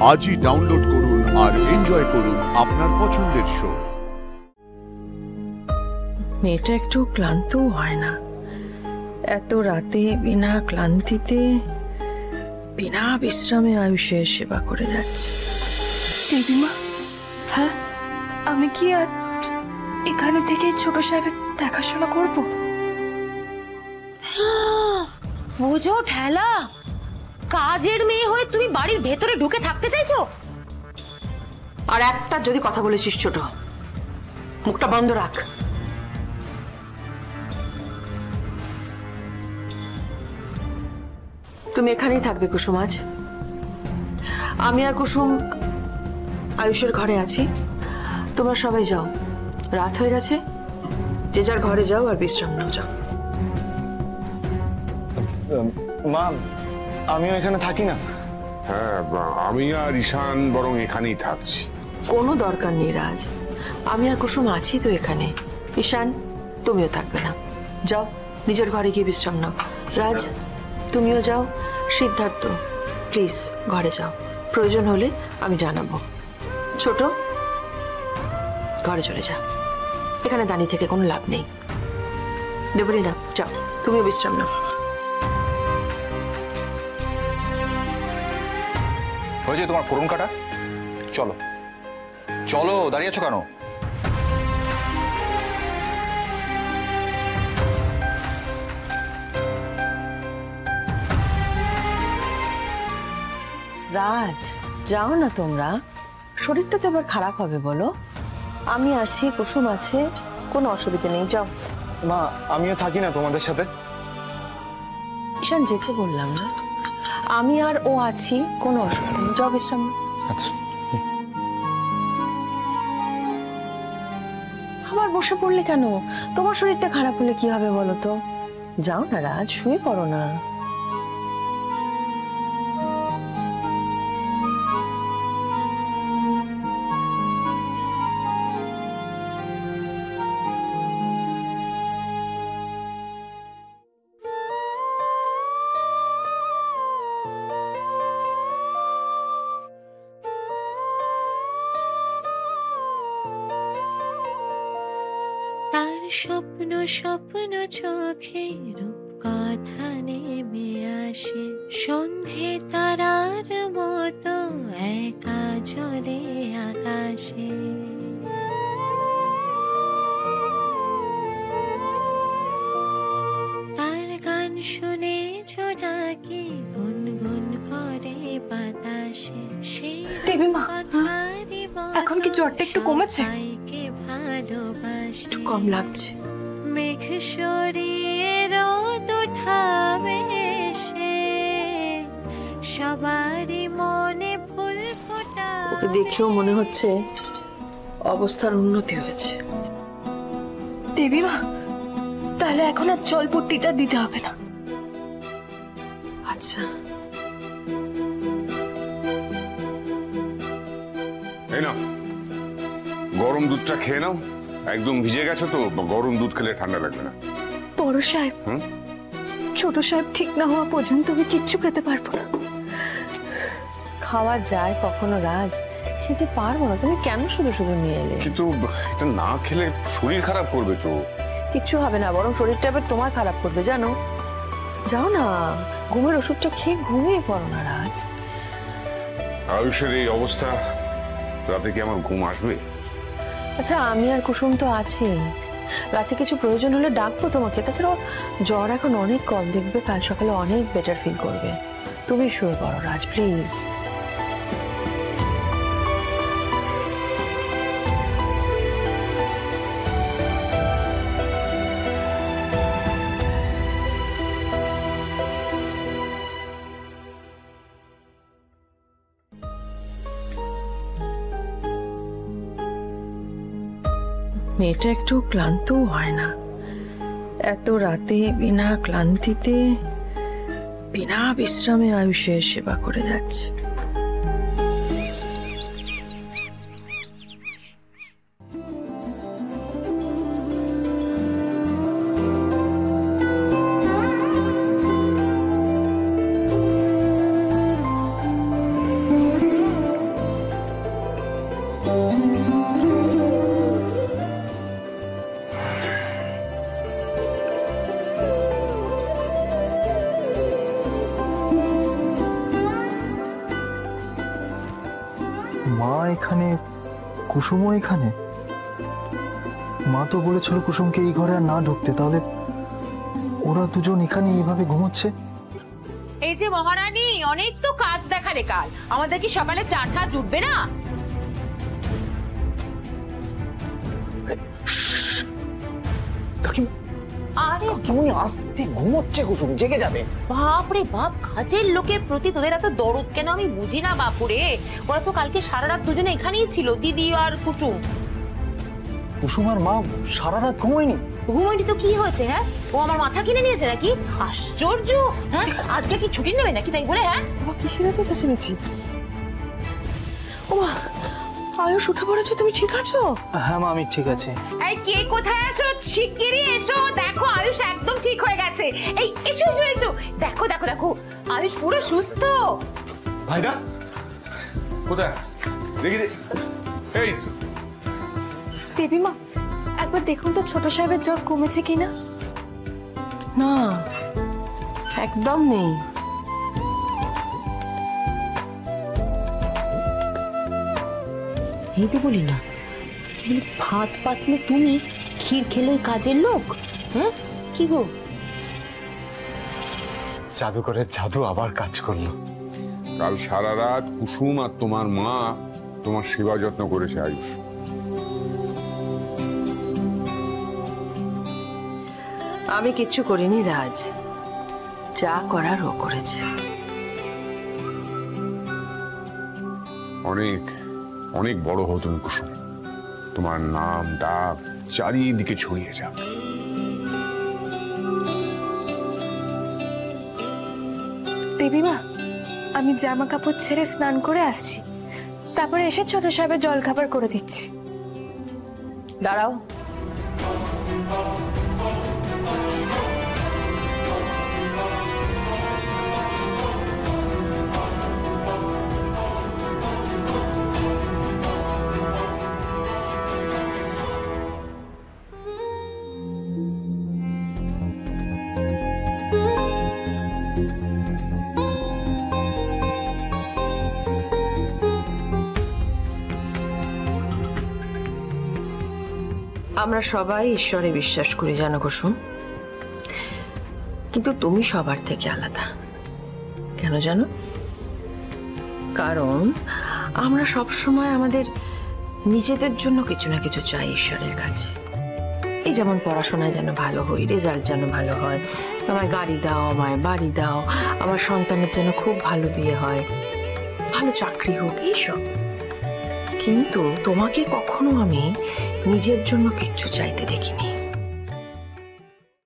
আজই ডাউনলোড করুন আর এনজয় করুন আপনার পছন্দের শো। মেয়েটা একটু ক্লান্তও হয় না, এত রাতে বিনা ক্লান্তিতে বিনা বিশ্রামে আয়ুষের সেবা করে যাচ্ছে। দেবীমা, হ্যাঁ, আমি কি আজ এখানে থেকে ছোট সাহেবের দেখাশোনা করব? বুঝো ঠেলা, কাজের মেয়ে হয়ে তুমি বাড়ির ভেতরে ঢুকে থাকতে চাইছো? আর একটা যদি কথা বলেছিস ছোট, মুখটা বন্ধ রাখ। তুমি এখানেই থাকবে কুসুম আজ। আমি আর কুসুম আয়ুষের ঘরে আছি, তোমরা সবাই যাও, রাত হয়ে গেছে, যে যার ঘরে যাও আর বিশ্রাম নাও, যাও। মা, আমিও এখানে থাকি না। হ্যাঁ, আমি আর ঈশান বরং এখানেই থাকছি। কোনো দরকার নেই রাজ, আমি আর কুসুম আছি তো এখানে। ঈশান, তুমিও থাকবে না, যাও নিজের ঘরে গিয়ে বিশ্রাম নাও। রাজ, তুমিও যাও। সিদ্ধার্থ, প্লিজ ঘরে যাও, প্রয়োজন হলে আমি জানাবো। ছোট, ঘরে চলে যা, এখানে দাঁড়িয়ে থেকে কোনো লাভ নেই। দেবলীনা, যাও, তুমিও বিশ্রাম নাও। হয়েছে তোমার ফোড়ন কাটা? চলো চলো, দাঁড়িয়ে আছো কেন? রাজ, যাও না তোমরা, শরীরটা তো আবার খারাপ হবে বলো। আমি আছি, কুসুম আছে, কোনো অসুবিধা নেই, যাও। মা, আমিও থাকি না তোমাদের সাথে। ঈশান, যেতে বললাম না? আমি আর ও আছি, কোনো অসুবিধা নেই, যাও বিশ্রাম নাও। আচ্ছা, আবার বসে পড়লে কেন? তোমার শরীরটা খারাপ হলে কি হবে বলো তো? যাও না রাজ, শুয়ে পড়ো না। তার স্বপ্ন স্বপ্ন চোখে রূপ কথা নেমে আসে, সন্ধে তারার মতো একা জলে আকাশে। তার গান শুনে ছোটাকি গুনগুন করে বাতাসে। সেই দেবীমা, কথারই এখন কি জ্বরটা একটু কমেছে? ভালোবাসে, একটু কম লাগছে। মেঘ সরিয়ে রোদ উঠাবে সে, সবারই মনে ফুল ফোটাবে। ওকে দেখেও মনে হচ্ছে অবস্থার উন্নতি হয়েছে। দেবীমা, তাহলে এখন আর জলপট্টিটা দিতে হবে না। আচ্ছা, এই নাও, গরম দুধটা খেয়ে নাও। একদম ভিজে গেছো তো, গরম দুধ খেলে ঠান্ডা লাগবে না। বড় সাহেব, ছোট সাহেব ঠিক না হওয়া পর্যন্ত আমি কিচ্ছু খেতে পারবো না। খাওয়া যায় কখনো রাজ? খেতে পারবো না, তুমি কেন শুধু শুধু নিয়ে এলে? কিন্তু এটা না খেলে শরীর খারাপ করবে তো। কিচ্ছু হবে না, বরং শরীরটা এবার তোমার খারাপ করবে জানো। যাও না, ঘুমের ওষুধটা খেয়ে ঘুমিয়ে পড়ো না রাজ। আয়ুষের এই অবস্থা, রাতে কি আমার ঘুম আসবে? আচ্ছা, আমি আর কুসুম তো আছি, রাতে কিছু প্রয়োজন হলে ডাকবো তোমাকে। তাছাড়া জ্বর এখন অনেক কম, দেখবে কাল সকালে অনেক বেটার ফিল করবে। তুমি শুয়ে পড়ো রাজ, প্লিজ। মেয়েটা একটু ক্লান্তও হয় না, এত রাতে বিনা ক্লান্তিতে বিনা বিশ্রামে আয়ুষের সেবা করে যাচ্ছে। মা এখানে, কুসুমও এখানে? মা তো বলেছিল কুসুমকে এই ঘরে আর না ঢুকতে, তাহলে ওরা দুজন এখানে এইভাবে ঘুমোচ্ছে? এই যে মহারানী, অনেক তো কাজ দেখালে কাল, আমাদের কি সকালে চা টা জুটবে না? আরে কাকিমুনি আস্তে ঘুমোচ্ছে, কুসুম জেগে যাবে। বাপরে বাপ, কাজের লোকের প্রতি তোদের এত দরদ কেন আমি বুঝি না বাপুরে। ওরা তো কালকে সারা রাত দুজনে এখানেই ছিল, দিদি আর কুসুম। কুসুম আর মা সারা রাত ঘুমোয়নি? ঘুমোয়নি তো কি হয়েছে? হ্যাঁ, ও আমার মাথা কিনে নিয়েছে নাকি? আশ্চর্য। হ্যাঁ, আজকে কি ছুটি নেবে নাকি তাই বলে? হ্যাঁ, কিসের এত চেঁচিয়েছি? ও মা, আয়ুষ উঠে পড়েছো, তুমি ঠিক আছো? হ্যাঁ মা, আমি ঠিক আছে। এই কে কোথায় আছো? শিগগিরই এসো, দেখো আয়ুষ একদম ঠিক হয়ে গেছে। এই এসো এসো এসো, দেখো দেখো দেখো, আয়ুষ পুরো সুস্থ। ভাইদা কোথায়? দেখি এই দেবীমা, একবার দেখুন তো ছোট সাহেবের জ্বর কমেছে কিনা। না, একদম নেই। এই তো বলি না, ভাত পাতলে তুমি, ক্ষীর খেলে কাজের লোক। হ্যাঁ কি গো? জাদুকরের জাদু আবার কাজ করলো। কাল সারা রাত কুসুম আর তোমার মা তোমার সেবা যত্ন করেছে আয়ুষ। আমি কিচ্ছু করিনি রাজ, যা করার ও করেছে। অনেক অনেক বড় হও তুমি কুসুম, তোমার নাম ডাক চারিদিকে ছড়িয়ে যাক। দেবীমা, আমি জামা কাপড় ছেড়ে স্নান করে আসছি, তারপরে এসে ছোট সাহেবের জল খাবার করে দিচ্ছি। দাঁড়াও, আমরা সবাই ঈশ্বরে বিশ্বাস করি জানো কুসুম, কিন্তু তুমি সবার থেকে আলাদা। কেন জানো? কারণ আমরা সব সময় আমাদের নিজেদের জন্য কিছু না কিছু চাই ঈশ্বরের কাছে। এই যেমন পড়াশোনায় যেন ভালো হই, রেজাল্ট যেন ভালো হয়, আমায় গাড়ি দাও, আমায় বাড়ি দাও, আমার সন্তানের যেন খুব ভালো বিয়ে হয়, ভালো চাকরি হোক, এইসব। কিন্তু তোমাকে কখনো আমি নিজের জন্য কিচ্ছু চাইতে দেখিনি।